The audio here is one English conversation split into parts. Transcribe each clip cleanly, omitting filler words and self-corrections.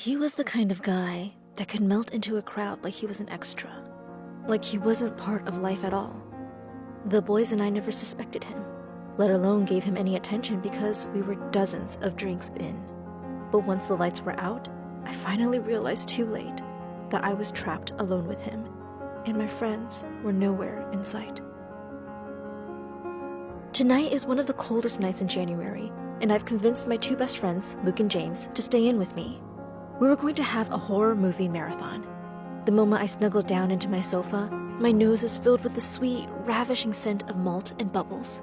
He was the kind of guy that could melt into a crowd like he was an extra, like he wasn't part of life at all. The boys and I never suspected him, let alone gave him any attention because we were dozens of drinks in. But once the lights were out, I finally realized too late that I was trapped alone with him, and my friends were nowhere in sight. Tonight is one of the coldest nights in January, and I've convinced my two best friends, Luke and James, to stay in with me. We were going to have a horror movie marathon. The moment I snuggle down into my sofa, my nose is filled with the sweet, ravishing scent of malt and bubbles.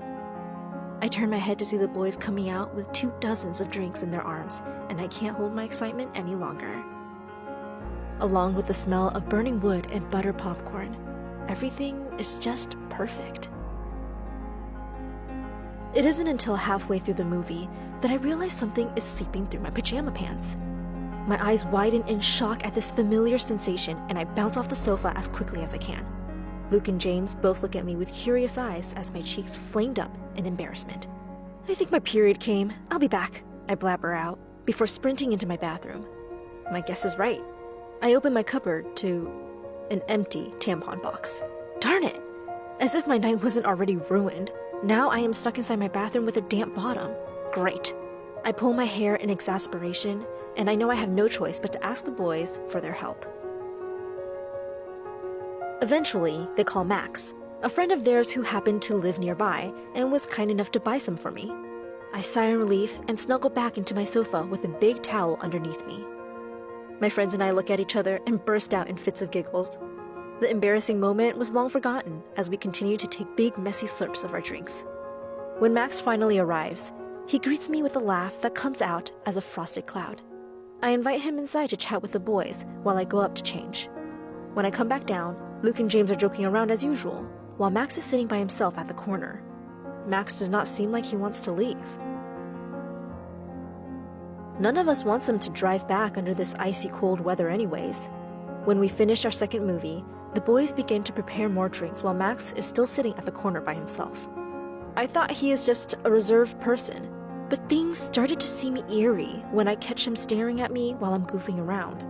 I turn my head to see the boys coming out with 2 dozens of drinks in their arms, and I can't hold my excitement any longer. Along with the smell of burning wood and butter popcorn, everything is just perfect. It isn't until halfway through the movie that I realize something is seeping through my pajama pants. My eyes widen in shock at this familiar sensation, and I bounce off the sofa as quickly as I can. Luke and James both look at me with curious eyes as my cheeks flamed up in embarrassment. "I think my period came. I'll be back," I blabber out before sprinting into my bathroom. My guess is right. I open my cupboard to an empty tampon box. Darn it! As if my night wasn't already ruined, now I am stuck inside my bathroom with a damp bottom. Great. I pull my hair in exasperation, and I know I have no choice but to ask the boys for their help. Eventually, they call Max, a friend of theirs who happened to live nearby and was kind enough to buy some for me. I sigh in relief and snuggle back into my sofa with a big towel underneath me. My friends and I look at each other and burst out in fits of giggles. The embarrassing moment was long forgotten as we continue to take big, messy slurps of our drinks. When Max finally arrives, he greets me with a laugh that comes out as a frosted cloud. I invite him inside to chat with the boys while I go up to change. When I come back down, Luke and James are joking around as usual, while Max is sitting by himself at the corner. Max does not seem like he wants to leave. None of us wants him to drive back under this icy cold weather anyways. When we finish our second movie, the boys begin to prepare more drinks while Max is still sitting at the corner by himself. I thought he is just a reserved person, but things started to seem eerie when I catch him staring at me while I'm goofing around.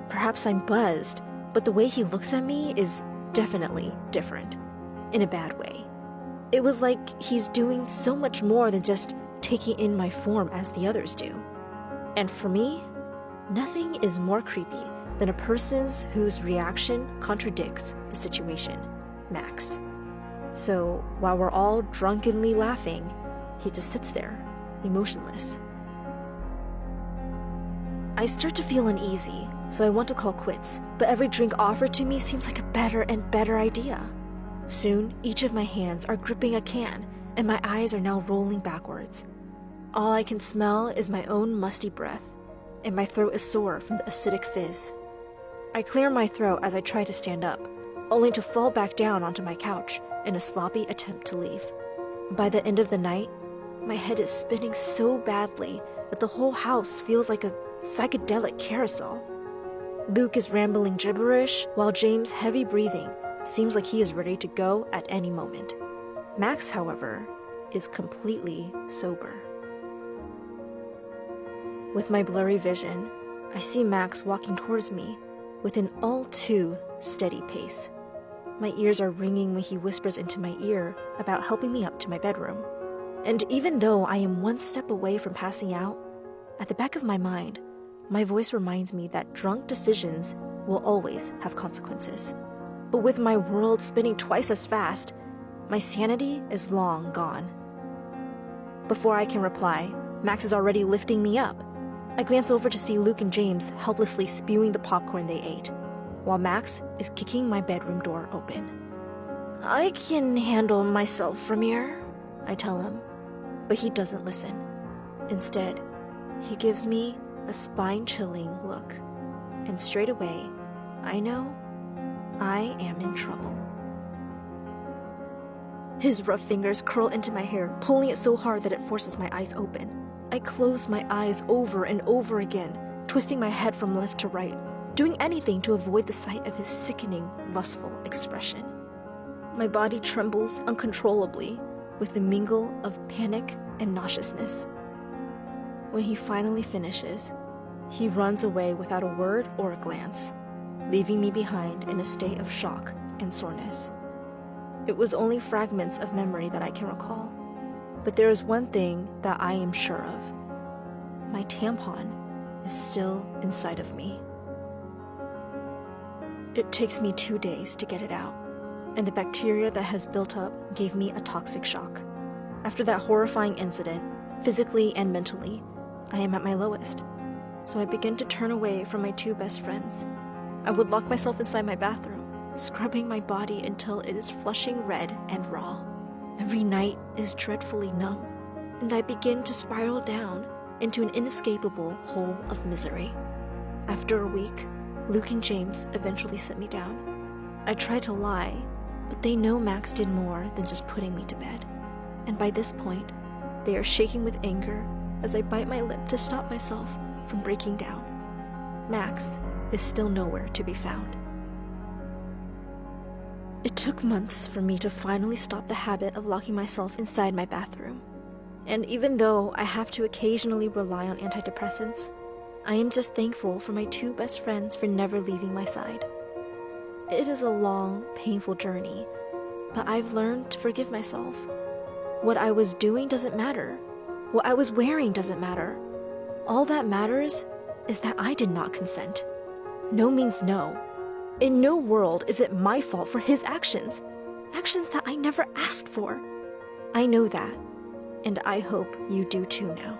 Perhaps I'm buzzed, but the way he looks at me is definitely different, in a bad way. It was like he's doing so much more than just taking in my form as the others do. And for me, nothing is more creepy than a person whose reaction contradicts the situation, Max. So while we're all drunkenly laughing, he just sits there, emotionless. I start to feel uneasy, so I want to call quits, but every drink offered to me seems like a better and better idea. Soon, each of my hands are gripping a can, and my eyes are now rolling backwards. All I can smell is my own musty breath, and my throat is sore from the acidic fizz. I clear my throat as I try to stand up, only to fall back down onto my couch in a sloppy attempt to leave. By the end of the night, my head is spinning so badly that the whole house feels like a psychedelic carousel. Luke is rambling gibberish, while James' heavy breathing seems like he is ready to go at any moment. Max, however, is completely sober. With my blurry vision, I see Max walking towards me with an all too steady pace. My ears are ringing when he whispers into my ear about helping me up to my bedroom. And even though I am one step away from passing out, at the back of my mind, my voice reminds me that drunk decisions will always have consequences. But with my world spinning twice as fast, my sanity is long gone. Before I can reply, Max is already lifting me up. I glance over to see Luke and James helplessly spewing the popcorn they ate, while Max is kicking my bedroom door open. "I can handle myself from here," I tell him, but he doesn't listen. Instead, he gives me a spine-chilling look, and straight away, I know I am in trouble. His rough fingers curl into my hair, pulling it so hard that it forces my eyes open. I close my eyes over and over again, twisting my head from left to right, doing anything to avoid the sight of his sickening, lustful expression. My body trembles uncontrollably with a mingle of panic and nauseousness. When he finally finishes, He runs away without a word or a glance, leaving me behind in a state of shock and soreness. It was only fragments of memory that I can recall, but there is one thing that I am sure of. My tampon is still inside of me. It takes me 2 days to get it out, and the bacteria that has built up gave me a toxic shock. After that horrifying incident, physically and mentally, I am at my lowest. So I begin to turn away from my 2 best friends. I would lock myself inside my bathroom, scrubbing my body until it is flushing red and raw. Every night is dreadfully numb, and I begin to spiral down into an inescapable hole of misery. After a week, Luke and James eventually sit me down. I try to lie, but they know Max did more than just putting me to bed. And by this point, they are shaking with anger as I bite my lip to stop myself from breaking down. Max is still nowhere to be found. It took months for me to finally stop the habit of locking myself inside my bathroom. And even though I have to occasionally rely on antidepressants, I am just thankful for my 2 best friends for never leaving my side. It is a long, painful journey, but I've learned to forgive myself. What I was doing doesn't matter. What I was wearing doesn't matter. All that matters is that I did not consent. No means no. In no world is it my fault for his actions. Actions that I never asked for. I know that, and I hope you do too now.